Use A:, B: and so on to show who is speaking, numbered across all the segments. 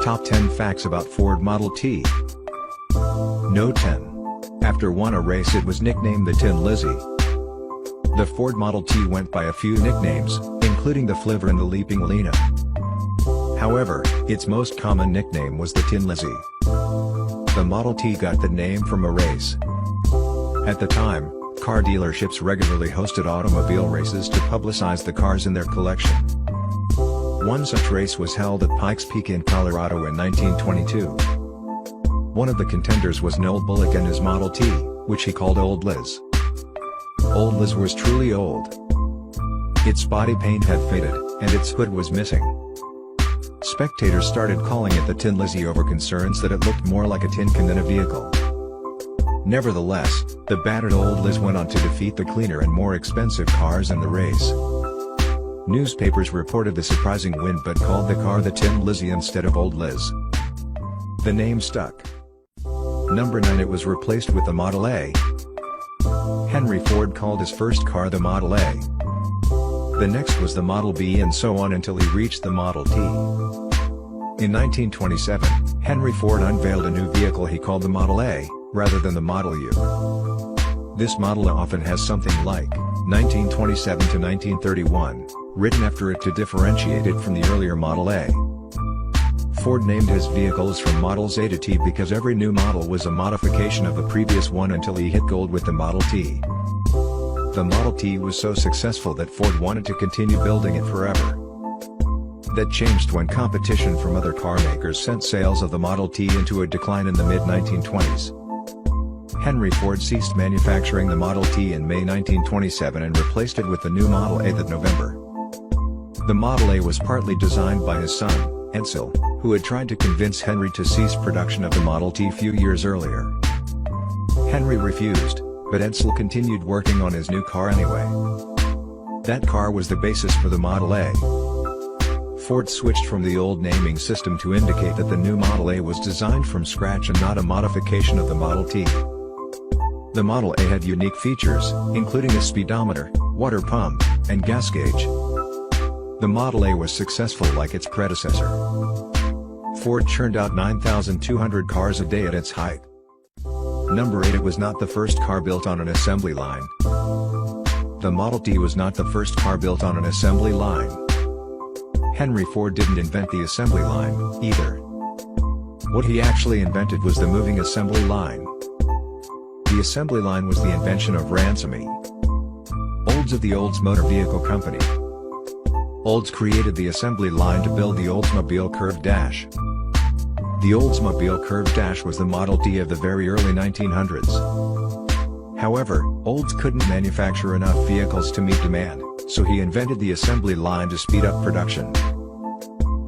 A: Top 10 Facts about Ford Model T. Note 10. After won a race it was nicknamed the Tin Lizzie. The Ford Model T went by a few nicknames, including the Flivver and the Leaping Lena. However, its most common nickname was the Tin Lizzie. The Model T got the name from a race. At the time, car dealerships regularly hosted automobile races to publicize the cars in their collection. One such race was held at Pikes Peak in Colorado in 1922. One of the contenders was Noel Bullock and his Model T, which he called Old Liz. Old Liz was truly old. Its body paint had faded, and its hood was missing. Spectators started calling it the Tin Lizzie over concerns that it looked more like a tin can than a vehicle. Nevertheless, the battered Old Liz went on to defeat the cleaner and more expensive cars in the race. Newspapers reported the surprising win but called the car the Tin Lizzie instead of Old Liz. The name stuck. Number 9. It was replaced with the Model A. Henry Ford called his first car the Model A. The next was the Model B and so on until he reached the Model T. In 1927, Henry Ford unveiled a new vehicle he called the Model A, rather than the Model U. This Model A often has something like 1927 to 1931, written after it to differentiate it from the earlier Model A. Ford named his vehicles from Models A to T because every new model was a modification of the previous one until he hit gold with the Model T. The Model T was so successful that Ford wanted to continue building it forever. That changed when competition from other car makers sent sales of the Model T into a decline in the mid-1920s. Henry Ford ceased manufacturing the Model T in May 1927 and replaced it with the new Model A that November. The Model A was partly designed by his son, Edsel, who had tried to convince Henry to cease production of the Model T a few years earlier. Henry refused, but Edsel continued working on his new car anyway. That car was the basis for the Model A. Ford switched from the old naming system to indicate that the new Model A was designed from scratch and not a modification of the Model T. The Model A had unique features, including a speedometer, water pump, and gas gauge. The Model A was successful like its predecessor. Ford churned out 9,200 cars a day at its height. Number 8. It was not the first car built on an assembly line. The Model T was not the first car built on an assembly line. Henry Ford didn't invent the assembly line, either. What he actually invented was the moving assembly line. The assembly line was the invention of Ransom E. Olds of the Olds Motor Vehicle Company. Olds created the assembly line to build the Oldsmobile Curved Dash. The Oldsmobile Curved Dash was the Model T of the very early 1900s. However, Olds couldn't manufacture enough vehicles to meet demand, so he invented the assembly line to speed up production.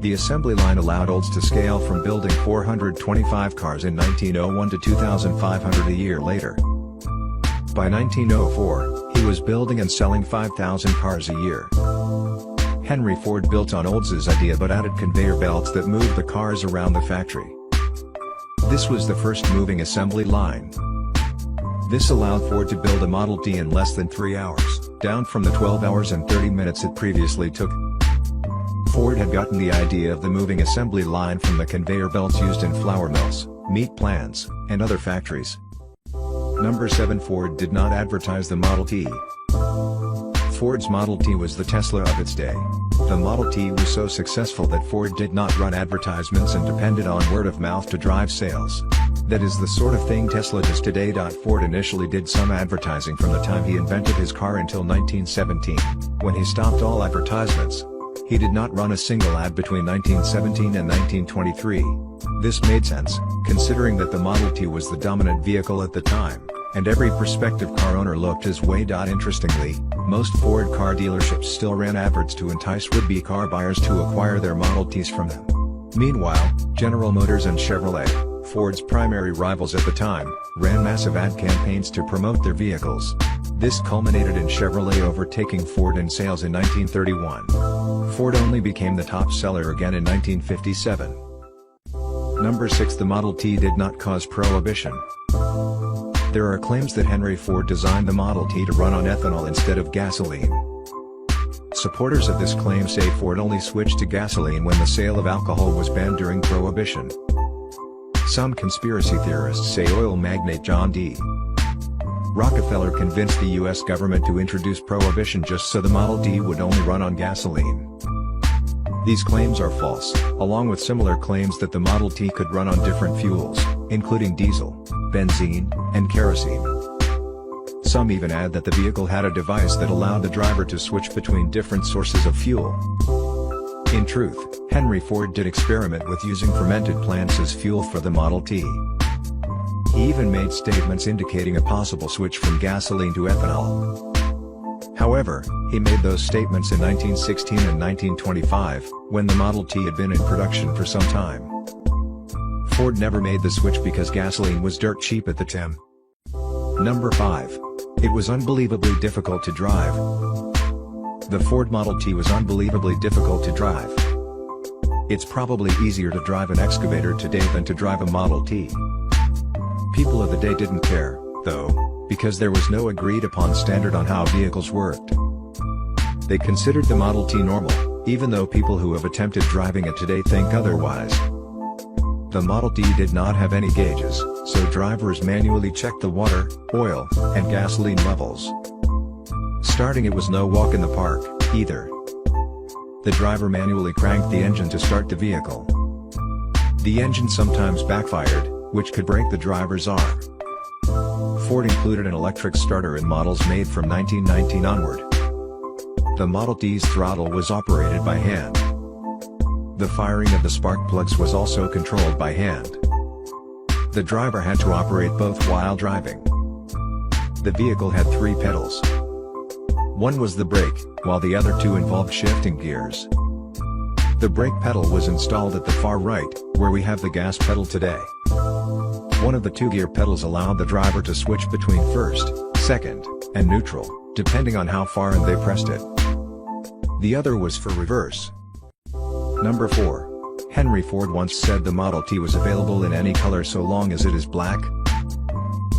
A: The assembly line allowed Olds to scale from building 425 cars in 1901 to 2,500 a year later. By 1904, he was building and selling 5,000 cars a year. Henry Ford built on Olds' idea but added conveyor belts that moved the cars around the factory. This was the first moving assembly line. This allowed Ford to build a Model T in less than 3 hours, down from the 12 hours and 30 minutes it previously took. Ford had gotten the idea of the moving assembly line from the conveyor belts used in flour mills, meat plants, and other factories. Number 7. Ford did not advertise the Model T. Ford's Model T was the Tesla of its day. The Model T was so successful that Ford did not run advertisements and depended on word of mouth to drive sales. That is the sort of thing Tesla does today. Ford initially did some advertising from the time he invented his car until 1917, when he stopped all advertisements. He did not run a single ad between 1917 and 1923. This made sense, considering that the Model T was the dominant vehicle at the time, and every prospective car owner looked his way. Interestingly, most Ford car dealerships still ran adverts to entice would-be car buyers to acquire their Model Ts from them. Meanwhile, General Motors and Chevrolet, Ford's primary rivals at the time, ran massive ad campaigns to promote their vehicles. This culminated in Chevrolet overtaking Ford in sales in 1931. Ford only became the top seller again in 1957. Number 6. The Model T did not cause prohibition. There are claims that Henry Ford designed the Model T to run on ethanol instead of gasoline. Supporters of this claim say Ford only switched to gasoline when the sale of alcohol was banned during Prohibition. Some conspiracy theorists say oil magnate John D. Rockefeller convinced the US government to introduce Prohibition just so the Model T would only run on gasoline. These claims are false, along with similar claims that the Model T could run on different fuels, including diesel, benzene, and kerosene. Some even add that the vehicle had a device that allowed the driver to switch between different sources of fuel. In truth, Henry Ford did experiment with using fermented plants as fuel for the Model T. He even made statements indicating a possible switch from gasoline to ethanol. However, he made those statements in 1916 and 1925, when the Model T had been in production for some time. Ford never made the switch because gasoline was dirt cheap at the time. Number 5. It was unbelievably difficult to drive. The Ford Model T was unbelievably difficult to drive. It's probably easier to drive an excavator today than to drive a Model T. People of the day didn't care, though, because there was no agreed-upon standard on how vehicles worked. They considered the Model T normal, even though people who have attempted driving it today think otherwise. The Model T did not have any gauges, so drivers manually checked the water, oil, and gasoline levels. Starting it was no walk in the park, either. The driver manually cranked the engine to start the vehicle. The engine sometimes backfired, which could break the driver's arm. Ford included an electric starter in models made from 1919 onward. The Model T's throttle was operated by hand. The firing of the spark plugs was also controlled by hand. The driver had to operate both while driving. The vehicle had 3 pedals. One was the brake, while the other 2 involved shifting gears. The brake pedal was installed at the far right, where we have the gas pedal today. One of the 2 gear pedals allowed the driver to switch between first, second, and neutral, depending on how far in they pressed it. The other was for reverse. Number 4. Henry Ford once said the Model T was available in any color so long as it is black.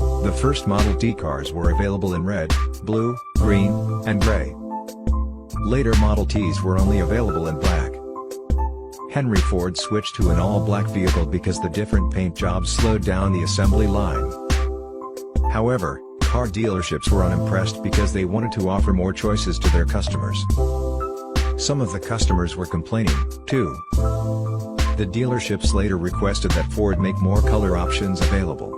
A: The first Model T cars were available in red, blue, green, and gray. Later Model Ts were only available in black. Henry Ford switched to an all-black vehicle because the different paint jobs slowed down the assembly line. However, car dealerships were unimpressed because they wanted to offer more choices to their customers. Some of the customers were complaining, too. The dealerships later requested that Ford make more color options available.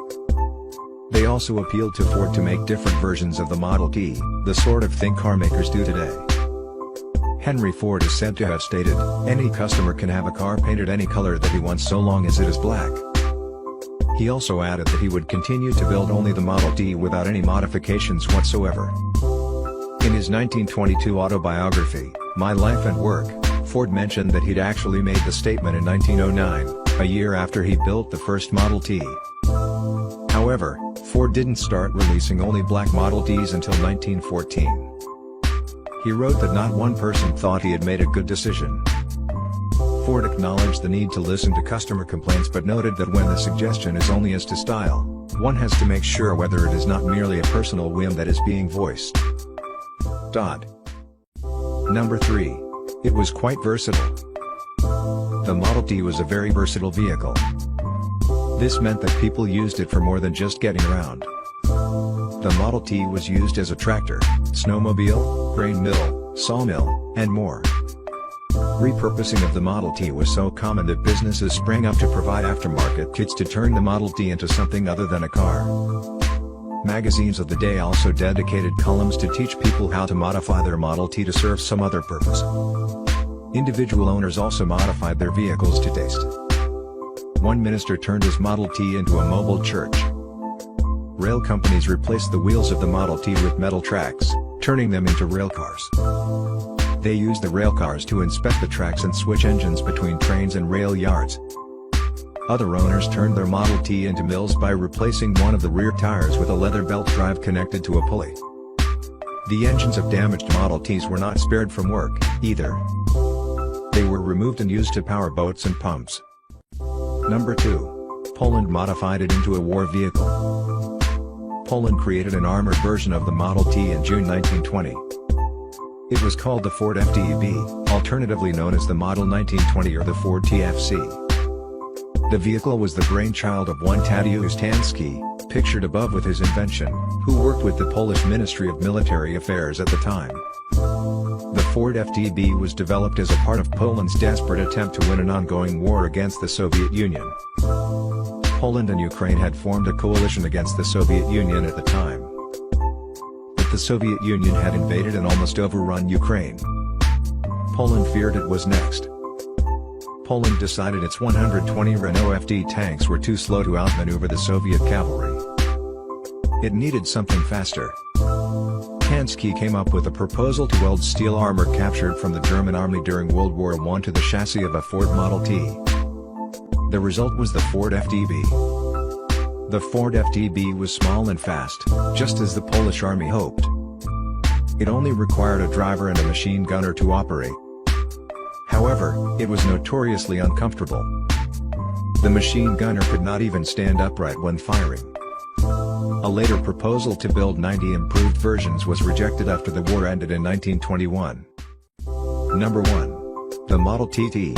A: They also appealed to Ford to make different versions of the Model T, the sort of thing car makers do today. Henry Ford is said to have stated, "Any customer can have a car painted any color that he wants so long as it is black." He also added that he would continue to build only the Model T without any modifications whatsoever. In his 1922 autobiography, My Life and Work, Ford mentioned that he'd actually made the statement in 1909, a year after he built the first Model T. However, Ford didn't start releasing only black Model Ts until 1914. He wrote that not one person thought he had made a good decision. Ford acknowledged the need to listen to customer complaints but noted that when the suggestion is only as to style, one has to make sure whether it is not merely a personal whim that is being voiced. Number 3. It was quite versatile. The Model T was a very versatile vehicle. This meant that people used it for more than just getting around. The Model T was used as a tractor, snowmobile, grain mill, sawmill, and more. Repurposing of the Model T was so common that businesses sprang up to provide aftermarket kits to turn the Model T into something other than a car. Magazines of the day also dedicated columns to teach people how to modify their Model T to serve some other purpose. Individual owners also modified their vehicles to taste. One minister turned his Model T into a mobile church. Rail companies replaced the wheels of the Model T with metal tracks, turning them into rail cars. They used the rail cars to inspect the tracks and switch engines between trains and rail yards. Other owners turned their Model T into mills by replacing one of the rear tires with a leather belt drive connected to a pulley. The engines of damaged Model Ts were not spared from work, either. They were removed and used to power boats and pumps. Number 2. Poland modified it into a war vehicle. Poland created an armored version of the Model T in June 1920. It was called the Ford FDEB, alternatively known as the Model 1920 or the Ford TFC. The vehicle was the brainchild of one Tadeusz Tański, pictured above with his invention, who worked with the Polish Ministry of Military Affairs at the time. The Ford FDEB was developed as a part of Poland's desperate attempt to win an ongoing war against the Soviet Union. Poland and Ukraine had formed a coalition against the Soviet Union at the time. But the Soviet Union had invaded and almost overrun Ukraine. Poland feared it was next. Poland decided its 120 Renault FD tanks were too slow to outmaneuver the Soviet cavalry. It needed something faster. Tański came up with a proposal to weld steel armor captured from the German army during World War I to the chassis of a Ford Model T. The result was the Ford FDB. The Ford FDB was small and fast, just as the Polish army hoped. It only required a driver and a machine gunner to operate. However, it was notoriously uncomfortable. The machine gunner could not even stand upright when firing. A later proposal to build 90 improved versions was rejected after the war ended in 1921. Number 1. The Model TT.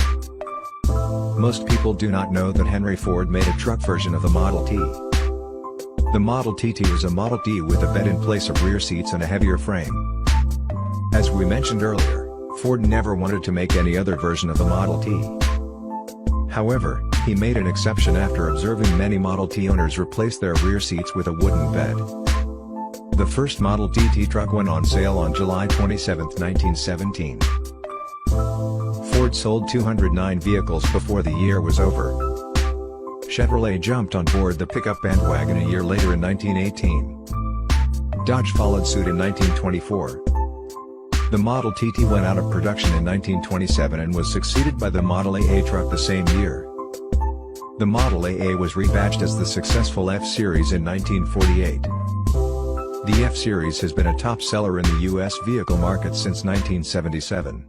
A: Most people do not know that Henry Ford made a truck version of the Model T. The Model TT was a Model T with a bed in place of rear seats and a heavier frame. As we mentioned earlier, Ford never wanted to make any other version of the Model T. However, he made an exception after observing many Model T owners replace their rear seats with a wooden bed. The first Model TT truck went on sale on July 27, 1917. Ford sold 209 vehicles before the year was over. Chevrolet jumped on board the pickup bandwagon a year later in 1918. Dodge followed suit in 1924. The Model TT went out of production in 1927 and was succeeded by the Model AA truck the same year. The Model AA was rebadged as the successful F-Series in 1948. The F-Series has been a top seller in the U.S. vehicle market since 1977.